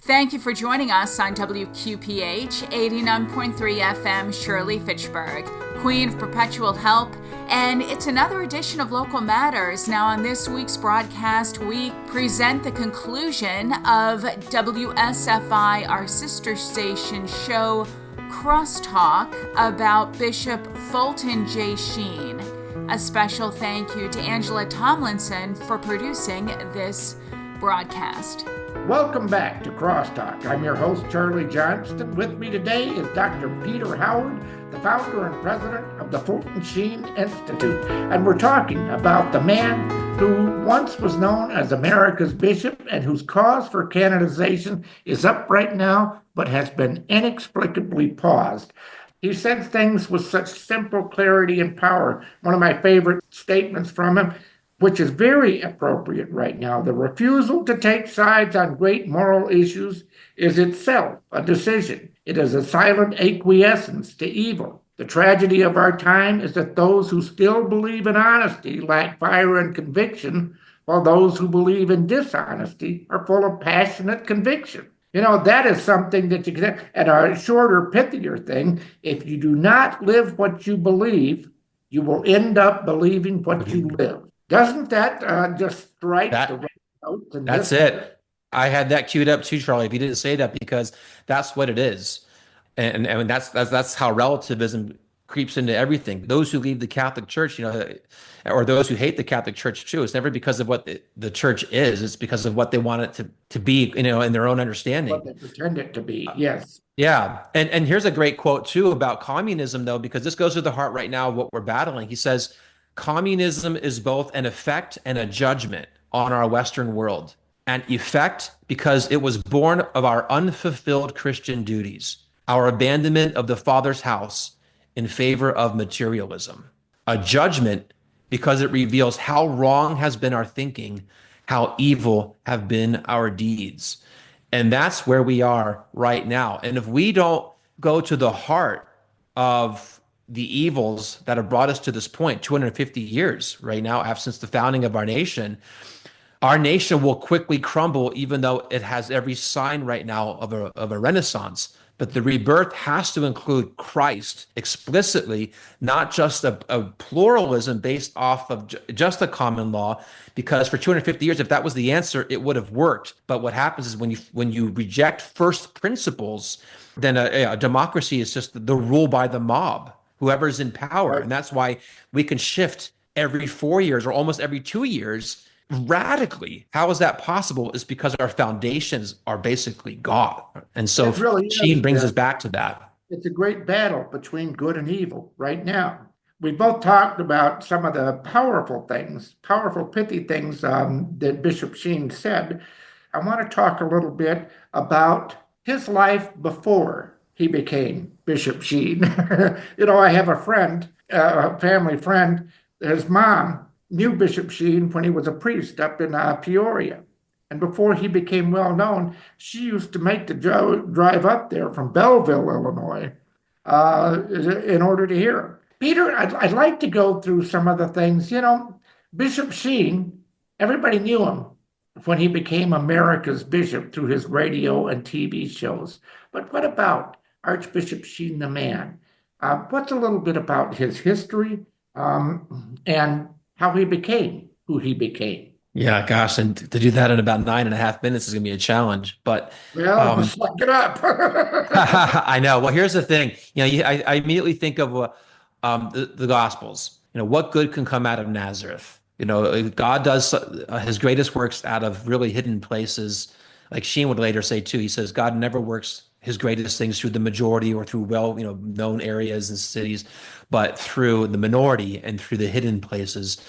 Thank you for joining us on WQPH 89.3 FM Shirley, Fitchburg, Queen of Perpetual Help, and it's another edition of Local Matters. Now on this week's broadcast, we present the conclusion of WSFI, our sister station show, Crosstalk, about Bishop Fulton J. Sheen. A special thank you to Angela Tomlinson for producing this broadcast. Welcome back to Crosstalk. I'm your host, Charlie Johnston. With me today is Dr. Peter Howard, the founder and president of the Fulton Sheen Institute. And we're talking about the man who once was known as America's bishop and whose cause for canonization is up right now, but has been inexplicably paused. He said things with such simple clarity and power. One of my favorite statements from him, which is very appropriate right now: the refusal to take sides on great moral issues is itself a decision. It is a silent acquiescence to evil. The tragedy of our time is that those who still believe in honesty lack fire and conviction, while those who believe in dishonesty are full of passionate conviction. You know, that is something that you can, and a shorter, pithier thing, if you do not live what you believe, you will end up believing what you live. Doesn't that just strike the right note? That's it. I had that queued up too, Charlie, if you didn't say that, because that's what it is. And that's how relativism creeps into everything. Those who leave the Catholic Church, or those who hate the Catholic Church too, it's never because of what the church is. It's because of what they want it to be, in their own understanding. What they pretend it to be, yes. Yeah. And here's a great quote too about communism, though, because this goes to the heart right now of what we're battling. He says, communism is both an effect and a judgment on our Western world. An effect because it was born of our unfulfilled Christian duties, our abandonment of the Father's house in favor of materialism. A judgment because it reveals how wrong has been our thinking, how evil have been our deeds. And that's where we are right now. And if we don't go to the heart of the evils that have brought us to this point, 250 years right now, since the founding of our nation will quickly crumble, even though it has every sign right now of a renaissance. But the rebirth has to include Christ explicitly, not just a pluralism based off of just a common law, because for 250 years, if that was the answer, it would have worked. But what happens is when you reject first principles, then a democracy is just the rule by the mob, whoever's in power. Right. And that's why we can shift every 4 years or almost every 2 years radically. How is that possible? Is because our foundations are basically God. And so Sheen brings us back to that. It's a great battle between good and evil right now. We both talked about some of the powerful things, powerful, pithy things that Bishop Sheen said. I want to talk a little bit about his life before he became Bishop Sheen. I have a friend, a family friend, his mom knew Bishop Sheen when he was a priest up in Peoria. And before he became well known, she used to make the drive up there from Belleville, Illinois, in order to hear him. Peter, I'd like to go through some of the things. Bishop Sheen, everybody knew him when he became America's bishop through his radio and TV shows. But what about Archbishop Sheen the man? What's a little bit about his history and how he became who he became? Yeah, gosh, and to do that in about 9.5 minutes is going to be a challenge. But suck it up. I know. Well, here's the thing. I immediately think of the Gospels. What good can come out of Nazareth? God does his greatest works out of really hidden places. Like Sheen would later say too. He says God never works his greatest things through the majority or through known areas and cities, but through the minority and through the hidden places.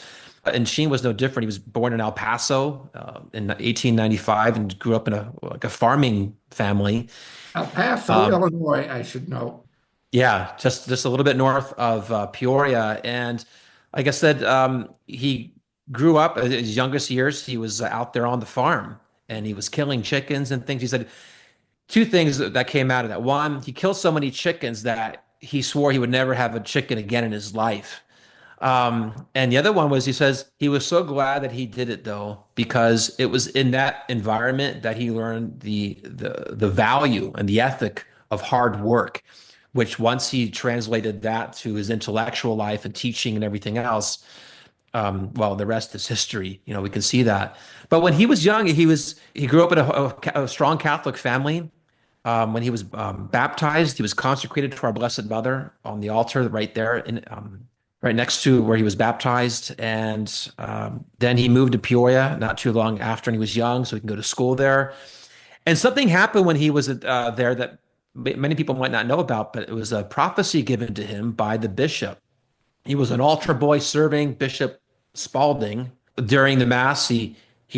And Sheen was no different. He was born in El Paso in 1895 and grew up in a farming family. El Paso, Illinois, I should know. Yeah, just a little bit north of Peoria. And like I said, he grew up, in his youngest years, he was out there on the farm and he was killing chickens and things. He said two things that came out of that. One, he killed so many chickens that he swore he would never have a chicken again in his life. And the other one was he says he was so glad that he did it though, because it was in that environment that he learned the value and the ethic of hard work, which once he translated that to his intellectual life and teaching and everything else, well, the rest is history. We can see that. But when he was young, he grew up in a strong Catholic family. When he was baptized, he was consecrated to our Blessed Mother on the altar right there, right next to where he was baptized. And then he moved to Peoria not too long after, and he was young, so he can go to school there. And something happened when he was there that many people might not know about, but it was a prophecy given to him by the bishop. He was an altar boy serving Bishop Spalding. During the mass, he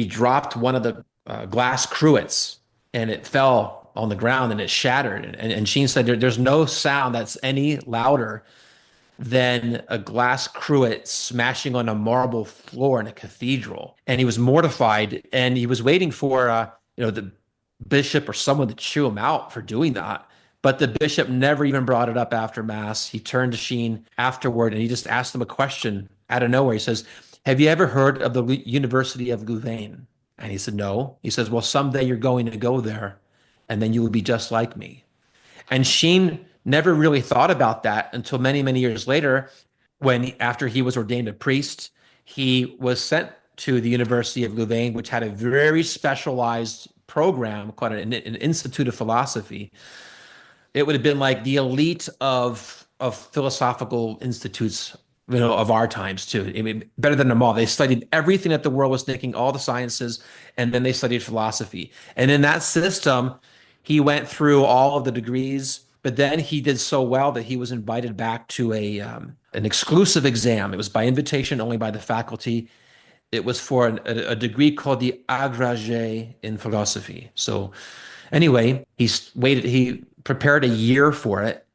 dropped one of the glass cruets, and it fell on the ground and it shattered. And Sheen said there's no sound that's any louder than a glass cruet smashing on a marble floor in a cathedral. And he was mortified, and he was waiting for the bishop or someone to chew him out for doing that. But the bishop never even brought it up after mass. He turned to Sheen afterward and he just asked him a question out of nowhere. He says, "Have you ever heard of the University of Louvain?" And he said, "No." He says, "Well, someday you're going to go there and then you will be just like me." And Sheen never really thought about that until many, many years later, when after he was ordained a priest, he was sent to the University of Louvain, which had a very specialized program called an Institute of Philosophy. It would have been like the elite of philosophical institutes, of our times too. I mean, better than them all. They studied everything that the world was thinking, all the sciences, and then they studied philosophy. And in that system, he went through all of the degrees, but then he did so well that he was invited back to an exclusive exam. It was by invitation only by the faculty. It was for a degree called the agrégé in philosophy. So anyway, he prepared a year for it,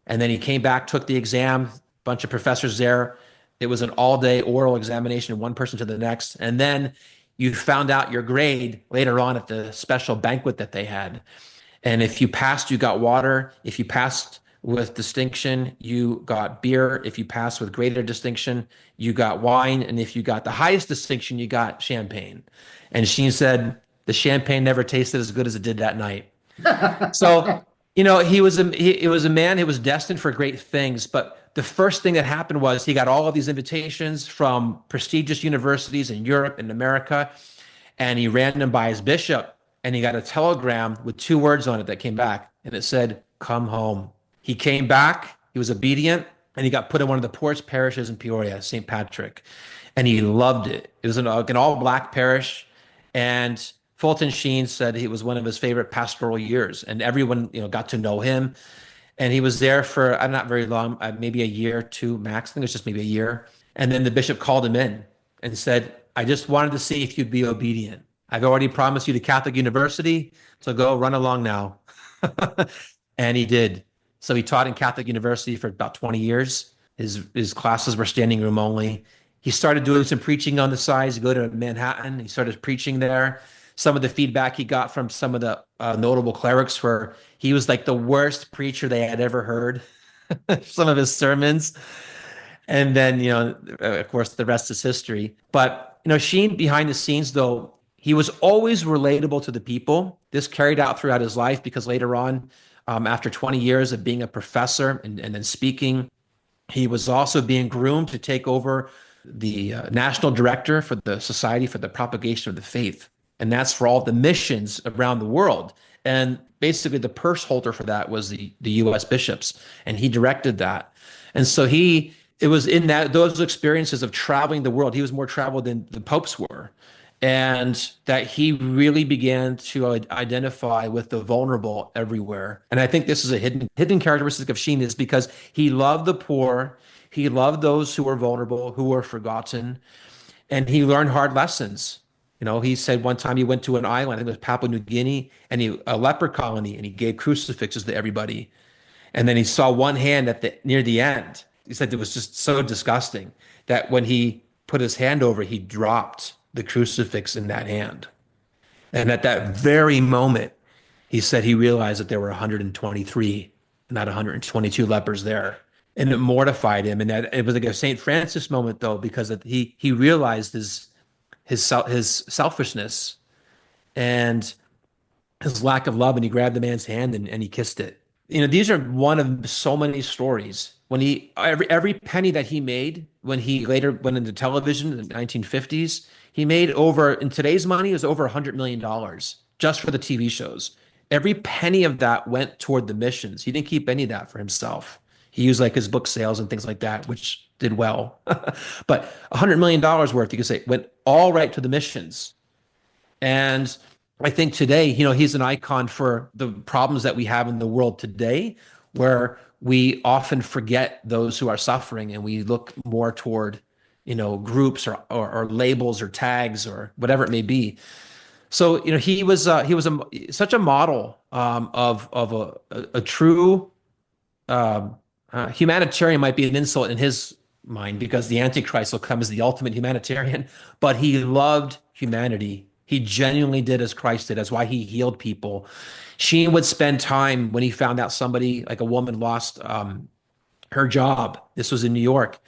and then he came back, took the exam, bunch of professors there. It was an all-day oral examination, one person to the next. And then you found out your grade later on at the special banquet that they had. And if you passed, you got water. If you passed with distinction, you got beer. If you passed with greater distinction, you got wine. And if you got the highest distinction, you got champagne. And Sheen said the champagne never tasted as good as it did that night. So, he was a man who was destined for great things. But the first thing that happened was he got all of these invitations from prestigious universities in Europe and America, and he ran them by his bishop, and he got a telegram with 2 words on it that came back, and it said, "Come home." He came back, he was obedient, and he got put in one of the poorest parishes in Peoria, St. Patrick, and he loved it. It was an all-black parish, and Fulton Sheen said it was one of his favorite pastoral years, and everyone, got to know him. And he was there for not very long, maybe a year or two max. I think it was just maybe a year. And then the bishop called him in and said, "I just wanted to see if you'd be obedient. I've already promised you the Catholic University, so go run along now." And he did. So he taught in Catholic University for about 20 years. His classes were standing room only. He started doing some preaching on the sides. He go to Manhattan. He started preaching there. Some of the feedback he got from some of the notable clerics were he was like the worst preacher they had ever heard. Some of his sermons. And then, of course, the rest is history. But, Sheen behind the scenes, though, he was always relatable to the people. This carried out throughout his life because later on, after 20 years of being a professor and then speaking, he was also being groomed to take over the national director for the Society for the Propagation of the Faith. And that's for all the missions around the world. And basically the purse holder for that was the U.S. bishops, and he directed that. And so it was in those experiences of traveling the world, he was more traveled than the popes were, and that he really began to identify with the vulnerable everywhere. And I think this is a hidden characteristic of Sheen, is because he loved the poor, he loved those who were vulnerable, who were forgotten, and he learned hard lessons. He said one time he went to an island, I think it was Papua New Guinea, and a leper colony, and he gave crucifixes to everybody. And then he saw one hand near the end. He said it was just so disgusting that when he put his hand over, he dropped the crucifix in that hand. And at that very moment, he said he realized that there were 123, not 122 lepers there. and it mortified him. And that it was like a St. Francis moment though, because he realized his selfishness and his lack of love, and he grabbed the man's hand and he kissed it. These are one of so many stories. When he every penny that he made when he later went into television in the 1950s, he made over in today's money is over $100 million just for the TV shows. Every penny of that went toward the missions. He didn't keep any of that for himself. He used like his book sales and things like that, which did well. But $100 million worth, you could say, went all right to the missions. And I think today, he's an icon for the problems that we have in the world today, where we often forget those who are suffering and we look more toward, groups or labels or tags or whatever it may be. So, he was such a model of a true humanitarian. Might be an insult in his mind because the Antichrist will come as the ultimate humanitarian, but he loved humanity. He genuinely did as Christ did. That's why he healed people. Sheen would spend time when he found out somebody, like a woman, lost her job. This was in New York,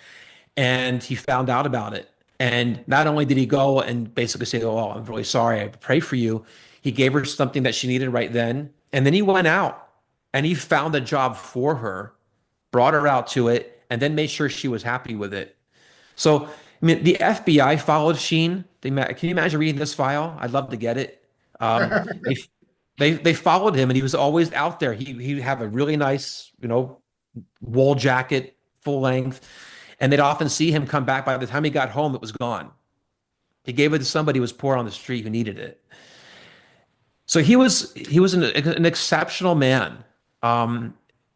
and he found out about it. And not only did he go and basically say, "Oh, I'm really sorry. I pray for you," he gave her something that she needed right then. And then he went out and he found a job for her, brought her out to it, and then made sure she was happy with it. So, I mean, the FBI followed Sheen. Can you imagine reading this file? I'd love to get it. They followed him, and he was always out there. He'd have a really nice, wool jacket, full length, and they'd often see him come back. By the time he got home, it was gone. He gave it to somebody who was poor on the street who needed it. So he was an exceptional man.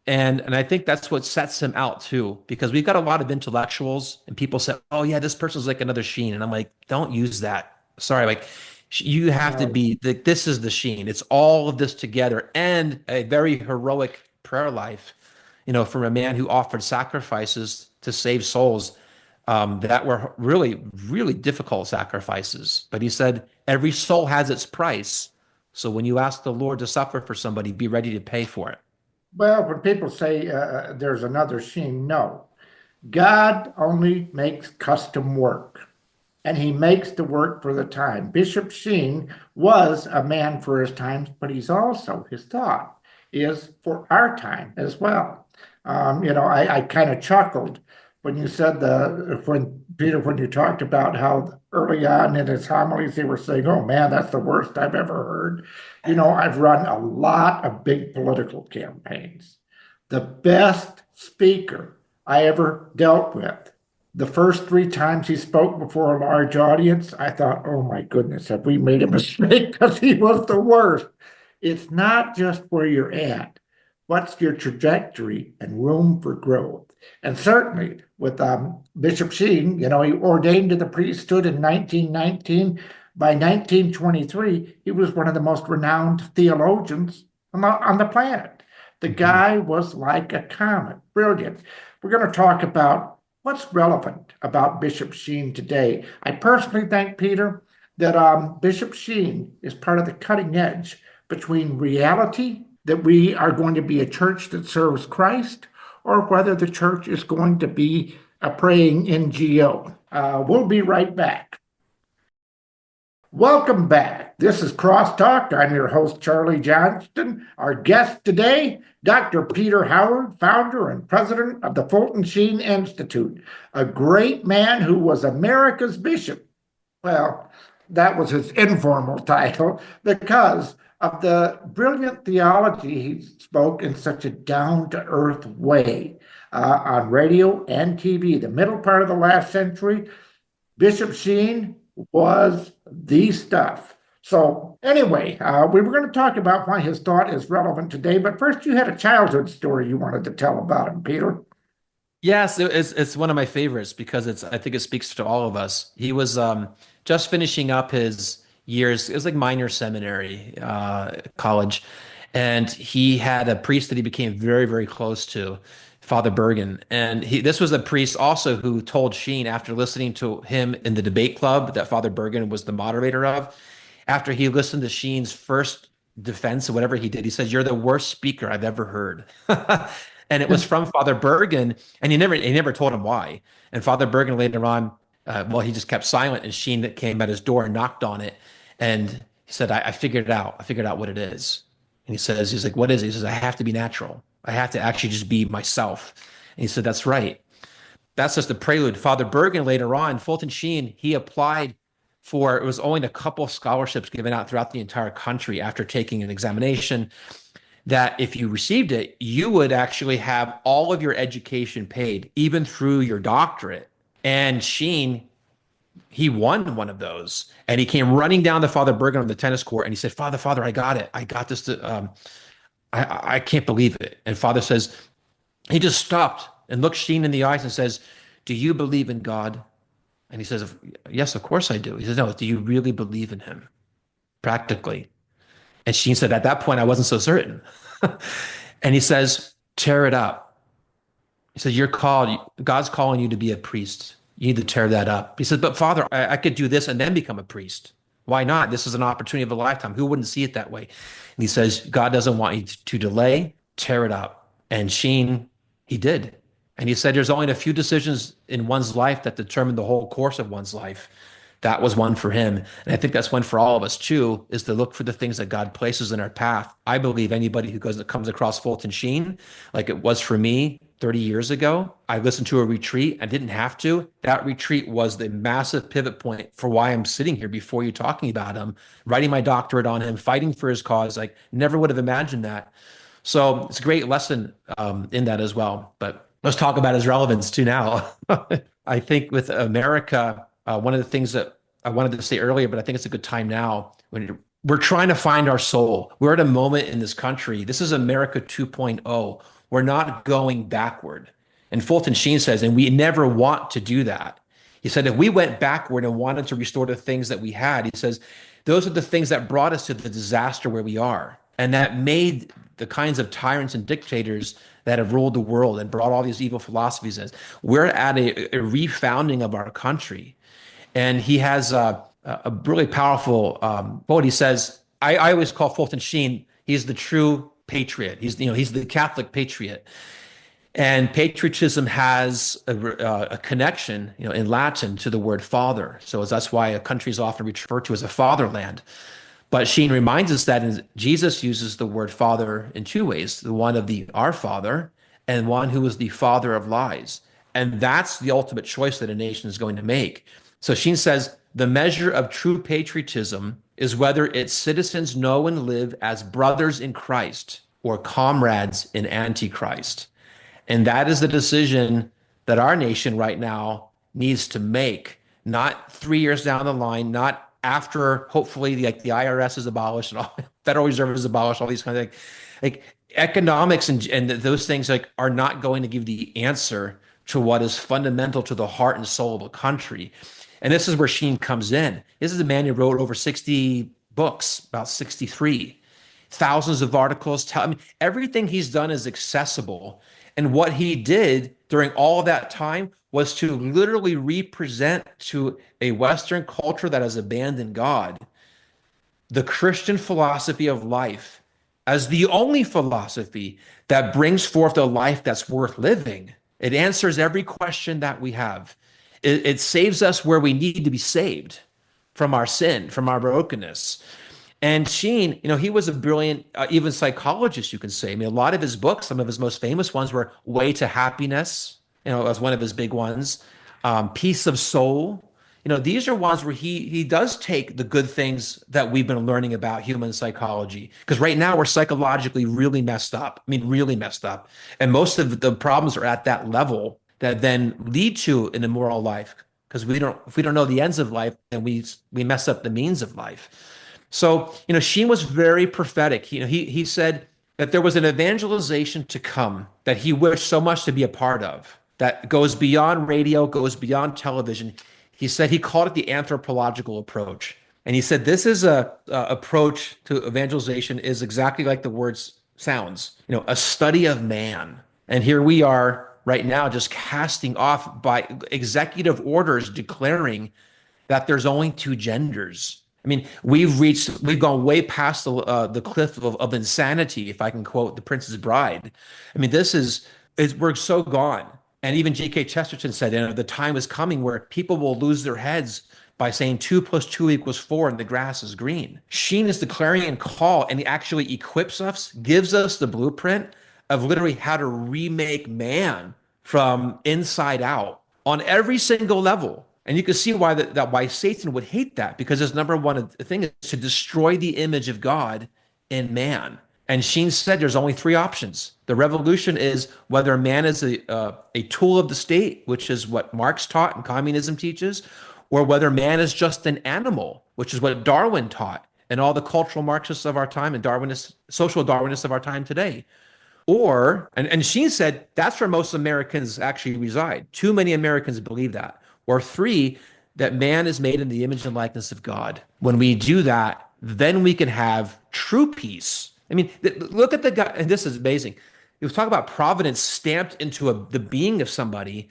And I think that's what sets him out too, because we've got a lot of intellectuals and people say, "Oh yeah, this person's like another Sheen," and I'm like, "Don't use that. Sorry, like you have to be like this is the Sheen. It's all of this together and a very heroic prayer life, from a man who offered sacrifices to save souls that were really, really difficult sacrifices. But he said every soul has its price. So when you ask the Lord to suffer for somebody, be ready to pay for it." Well, when people say there's another Sheen, no. God only makes custom work, and he makes the work for the time. Bishop Sheen was a man for his times, but he's also, his thought is for our time as well. I kind of chuckled when you said when you talked about how early on in his homilies they were saying, "Oh man, that's the worst I've ever heard." I've run a lot of big political campaigns. The best speaker I ever dealt with, the first 3 times he spoke before a large audience, I thought, "Oh my goodness, have we made a mistake?" Because he was the worst. It's not just where you're at. What's your trajectory and room for growth? And certainly with Bishop Sheen, he ordained to the priesthood in 1919. By 1923, he was one of the most renowned theologians on the planet. The guy was like a comet, brilliant. We're going to talk about what's relevant about Bishop Sheen today. I personally think, Peter, that Bishop Sheen is part of the cutting edge between reality, that we are going to be a church that serves Christ, or whether the church is going to be a praying NGO. We'll be right back. Welcome back. This is Crosstalk. I'm your host, Charlie Johnston. Our guest today, Dr. Peter Howard, founder and president of the Fulton Sheen Institute, a great man who was America's bishop. Well, that was his informal title because of the brilliant theology he spoke in such a down-to-earth way on radio and TV. The middle part of the last century, Bishop Sheen was the stuff. So anyway, we were going to talk about why his thought is relevant today, but first you had a childhood story you wanted to tell about him, Peter. Yes, it's one of my favorites because I think it speaks to all of us. He was just finishing up his years. It was like minor seminary, college, and he had a priest that he became very, very close to, Father Bergen. And this was a priest also who told Sheen, after listening to him in the debate club that Father Bergen was the moderator of, after he listened to Sheen's first defense of whatever he did, he said, "You're the worst speaker I've ever heard." And it was from Father Bergen, and he never told him why. And Father Bergen later on, well, he just kept silent, and Sheen came at his door and knocked on it, and he said, I figured it out. I figured out what it is. And he's like, what is it? He says, I have to be natural. I have to actually just be myself. And he said, that's right. That's just the prelude. Father Bergen later on, Fulton Sheen, he applied for, it was only a couple of scholarships given out throughout the entire country after taking an examination, that if you received it, you would actually have all of your education paid, even through your doctorate. And Sheen, he won one of those, and he came running down to Father Bergen on the tennis court, and he said, Father, I got it. I got this. I can't believe it. And Father says, he just stopped and looked Sheen in the eyes and says, do you believe in God? And he says, yes, of course I do. He says, no, do you really believe in him? Practically. And Sheen said, at that point, I wasn't so certain. And he says, tear it up. He said, you're called, God's calling you to be a priest. You need to tear that up. He says, but Father, I could do this and then become a priest. Why not? This is an opportunity of a lifetime. Who wouldn't see it that way? And he says, God doesn't want you to delay, tear it up. And Sheen, he did. And he said, there's only a few decisions in one's life that determine the whole course of one's life. That was one for him. And I think that's one for all of us too, is to look for the things that God places in our path. I believe anybody who comes across Fulton Sheen, like it was for me 30 years ago, I listened to a retreat. I didn't have to. That retreat was the massive pivot point for why I'm sitting here before you talking about him, writing my doctorate on him, fighting for his cause. Like never would have imagined that. So it's a great lesson in that as well. But let's talk about his relevance too now. I think with America, one of the things that I wanted to say earlier, but I think it's a good time now, when we're trying to find our soul. We're at a moment in this country. This is America 2.0. We're not going backward. And Fulton Sheen says, and we never want to do that. He said, if we went backward and wanted to restore the things that we had, he says, those are the things that brought us to the disaster where we are. And that made the kinds of tyrants and dictators that have ruled the world and brought all these evil philosophies in. We're at a refounding of our country. And he has a really powerful quote. He says, I always call Fulton Sheen, he's the true patriot. He's the Catholic patriot. And patriotism has a connection, in Latin to the word father. So that's why a country is often referred to as a fatherland. But Sheen reminds us that Jesus uses the word father in two ways, the one of the our father and one who is the father of lies. And that's the ultimate choice that a nation is going to make. So Sheen says, the measure of true patriotism is whether its citizens know and live as brothers in Christ or comrades in Antichrist. And that is the decision that our nation right now needs to make, not 3 years down the line, not after hopefully the IRS is abolished and all Federal Reserve is abolished, all these kinds of things. Like economics and those things are not going to give the answer to what is fundamental to the heart and soul of a country. And this is where Sheen comes in. This is a man who wrote over 60 books, about 63, thousands of articles. Everything he's done is accessible. And what he did during all of that time was to literally represent to a Western culture that has abandoned God, the Christian philosophy of life as the only philosophy that brings forth a life that's worth living. It answers every question that we have. It saves us where we need to be saved from our sin, from our brokenness. And Sheen, he was a brilliant, even psychologist, you can say. A lot of his books, some of his most famous ones were Way to Happiness, as one of his big ones. Peace of Soul. These are ones where he does take the good things that we've been learning about human psychology. Because right now we're psychologically really messed up. Really messed up. And most of the problems are at that level that then lead to an immoral life. Because if we don't know the ends of life, then we mess up the means of life. So, Sheen was very prophetic. He said that there was an evangelization to come that he wished so much to be a part of, that goes beyond radio, goes beyond television. He said he called it the anthropological approach. And he said this is a approach to evangelization is exactly like the word sounds, a study of man. And here we are right now just casting off by executive orders declaring that there's only two genders. I mean, we've gone way past the cliff of insanity, if I can quote The Princess Bride. I mean, we're so gone. And even G.K. Chesterton said, the time is coming where people will lose their heads by saying 2 + 2 = 4 and the grass is green. Sheen is the clarion call, and he actually equips us, gives us the blueprint of literally how to remake man from inside out on every single level. And you can see why Satan would hate that, because his number one thing is to destroy the image of God in man. And Sheen said there's only three options. The revolution is whether man is a tool of the state, which is what Marx taught and communism teaches, or whether man is just an animal, which is what Darwin taught and all the cultural Marxists of our time and social Darwinists of our time today. And Sheen said that's where most Americans actually reside. Too many Americans believe that. Or three, that man is made in the image and likeness of God. When we do that, then we can have true peace. I mean, look at the guy, and this is amazing. He was talking about providence stamped into the being of somebody.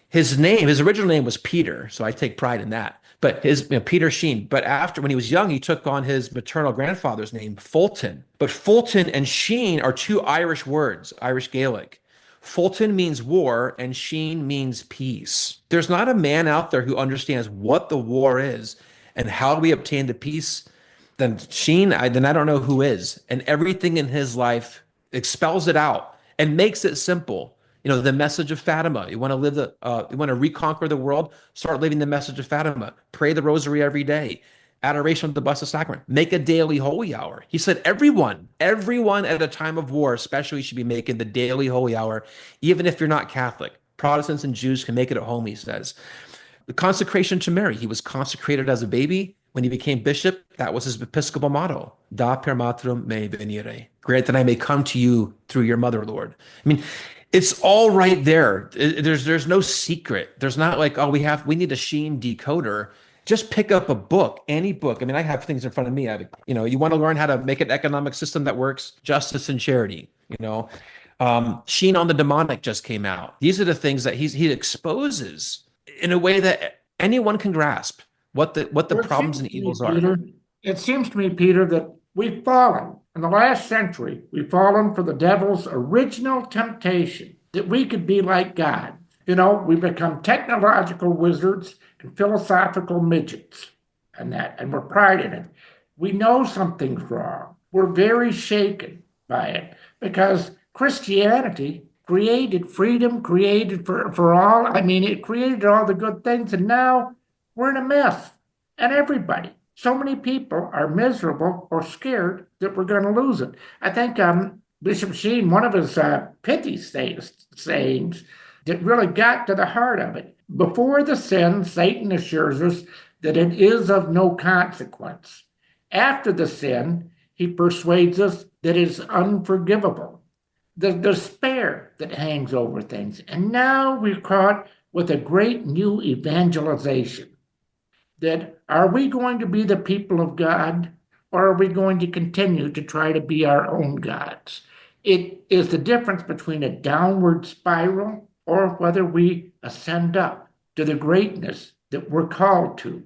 His original name was Peter, so I take pride in that. But Peter Sheen. But when he was young, he took on his maternal grandfather's name, Fulton. But Fulton and Sheen are two Irish words, Irish Gaelic. Fulton means war and Sheen means peace. There's not a man out there who understands what the war is and how do we obtain the peace. Then Sheen, I don't know who is. And everything in his life expels it out and makes it simple. The message of Fatima. You want to reconquer the world? Start living the message of Fatima. Pray the rosary every day. Adoration of the Blessed Sacrament. Make a daily holy hour. He said everyone at a time of war especially should be making the daily holy hour, even if you're not Catholic. Protestants and Jews can make it at home, he says. The consecration to Mary. He was consecrated as a baby. When he became bishop, that was his episcopal motto. Da per matrum me venire. Grant that I may come to you through your mother, Lord. I mean, it's all right there. There's no secret. There's not like, we need a Sheen decoder. Just pick up a book, any book. I mean, I have things in front of me. You want to learn how to make an economic system that works, justice and charity. Sheen on the demonic just came out. These are the things that he exposes in a way that anyone can grasp what the problems and evils are. Peter, it seems to me, Peter, that we've fallen. In the last century, we've fallen for the devil's original temptation that we could be like God. We've become technological wizards and philosophical midgets, and we're pride in it. We know something's wrong. We're very shaken by it because Christianity created freedom, created for all. I mean, it created all the good things, and now we're in a mess. And everybody, so many people are miserable or scared that we're going to lose it. I think Bishop Sheen, one of his pithy sayings that really got to the heart of it. Before the sin, Satan assures us that it is of no consequence. After the sin, he persuades us that it is unforgivable. The despair that hangs over things. And now we're caught with a great new evangelization. That are we going to be the people of God, or are we going to continue to try to be our own gods? It is the difference between a downward spiral or whether we ascend up to the greatness that we're called to.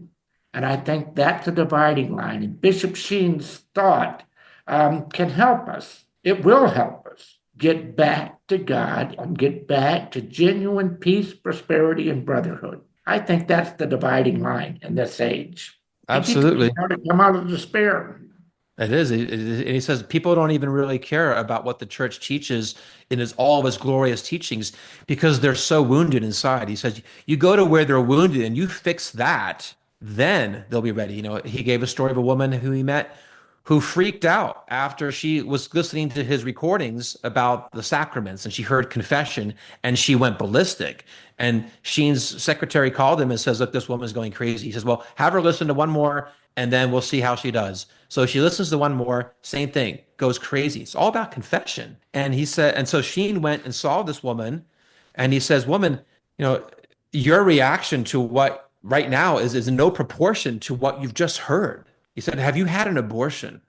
And I think that's a dividing line. And Bishop Sheen's thought can help us. It will help us get back to God and get back to genuine peace, prosperity, and brotherhood. I think that's the dividing line in this age. Absolutely. How to come out of despair. It is. And he says people don't even really care about what the church teaches in all of its glorious teachings because they're so wounded inside. He says, you go to where they're wounded and you fix that, then they'll be ready. He gave a story of a woman who he met who freaked out after she was listening to his recordings about the sacraments and she heard confession and she went ballistic. And Sheen's secretary called him and says, look, this woman's going crazy. He says, well, have her listen to one more and then we'll see how she does. So she listens to one more, same thing, goes crazy. It's all about confession. And he said, and so Sheen went and saw this woman and he says, woman, your reaction to what right now is in no proportion to what you've just heard. He said, have you had an abortion?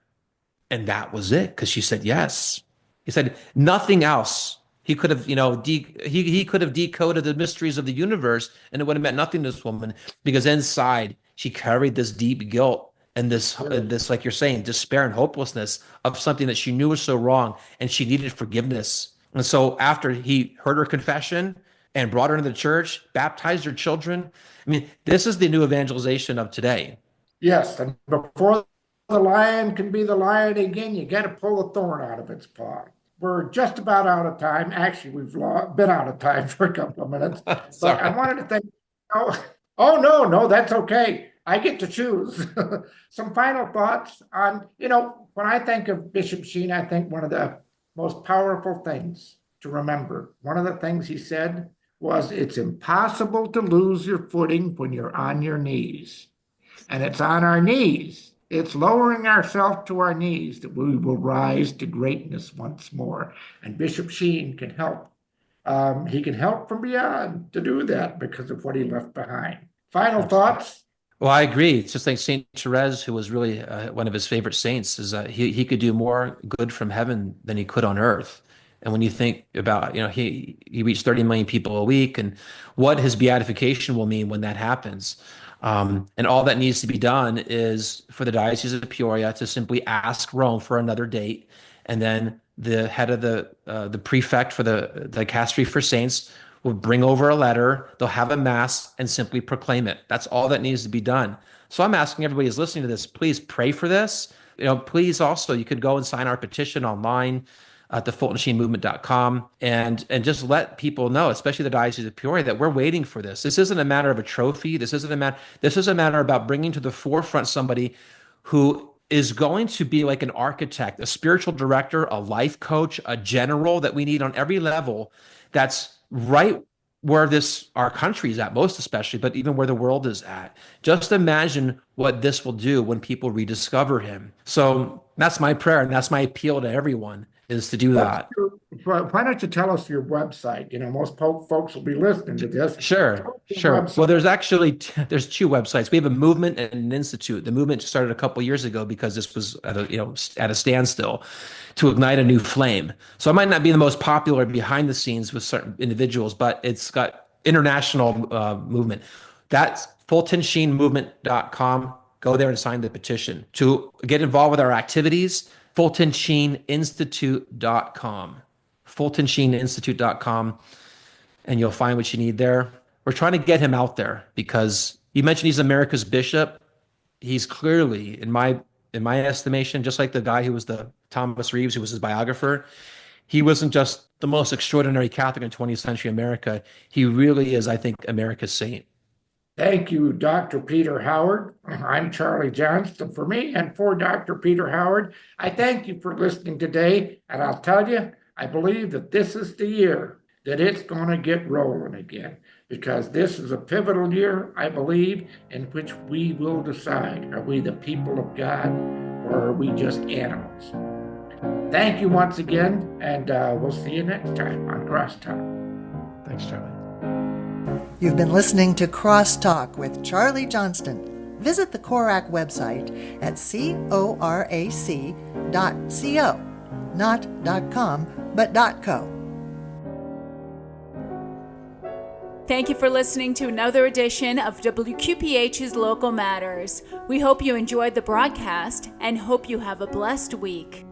And that was it, because she said yes. He said, nothing else. He could have, he could have decoded the mysteries of the universe and it would have meant nothing to this woman because inside she carried this deep guilt and this, like you're saying, despair and hopelessness of something that she knew was so wrong, and she needed forgiveness. And so after he heard her confession and brought her into the church, baptized her children, I mean, this is the new evangelization of today. Yes, and before the lion can be the lion again, you got to pull the thorn out of its paw. We're just about out of time. Actually, we've been out of time for a couple of minutes. But Sorry. I wanted to thank. Oh no, that's okay. I get to choose. Some final thoughts on, when I think of Bishop Sheen, I think one of the most powerful things to remember. One of the things he said was, it's impossible to lose your footing when you're on your knees. And it's on our knees. It's lowering ourselves to our knees that we will rise to greatness once more. And Bishop Sheen can help. He can help from beyond to do that because of what he left behind. Final thoughts? Well, I agree. It's just like Saint Therese, who was really one of his favorite saints, is that he could do more good from heaven than he could on earth. And when you think about, he reached 30 million people a week, and what his beatification will mean when that happens. And all that needs to be done is for the Diocese of Peoria to simply ask Rome for another date, and then the head of the prefect for the dicastery for saints will bring over a letter. They'll have a mass and simply proclaim it. That's all that needs to be done. So I'm asking everybody who's listening to this, please pray for this. Please also, you could go and sign our petition online at the FultonSheenMovement.com and just let people know, especially the Diocese of Peoria, that we're waiting for this. This isn't a matter of a trophy. This is a matter about bringing to the forefront somebody who is going to be like an architect, a spiritual director, a life coach, a general that we need on every level. That's right where our country is at, most especially, but even where the world is at. Just imagine what this will do when people rediscover him. So that's my prayer, and that's my appeal to everyone, is to do that. Why don't you tell us your website? Most folks will be listening to this. Sure. Well, there's two websites. We have a movement and an institute. The movement started a couple years ago because this was at a standstill to ignite a new flame. So it might not be the most popular behind the scenes with certain individuals, but it's got international movement. That's FultonSheenMovement.com. Go there and sign the petition. To get involved with our activities, FultonSheenInstitute.com. FultonSheenInstitute.com, and you'll find what you need there. We're trying to get him out there because you mentioned he's America's bishop. He's clearly, in my estimation, just like the guy who was the Thomas Reeves, who was his biographer, he wasn't just the most extraordinary Catholic in 20th century America. He really is, I think, America's saint. Thank you, Dr. Peter Howard. I'm Charlie Johnston. For me and for Dr. Peter Howard, I thank you for listening today. And I'll tell you, I believe that this is the year that it's going to get rolling again, because this is a pivotal year, I believe, in which we will decide, are we the people of God or are we just animals? Thank you once again, and we'll see you next time on Crosstalk. Thanks, Charlie. You've been listening to Crosstalk with Charlie Johnston. Visit the CORAC website at corac.co, not .com, but .co. Thank you for listening to another edition of WQPH's Local Matters. We hope you enjoyed the broadcast and hope you have a blessed week.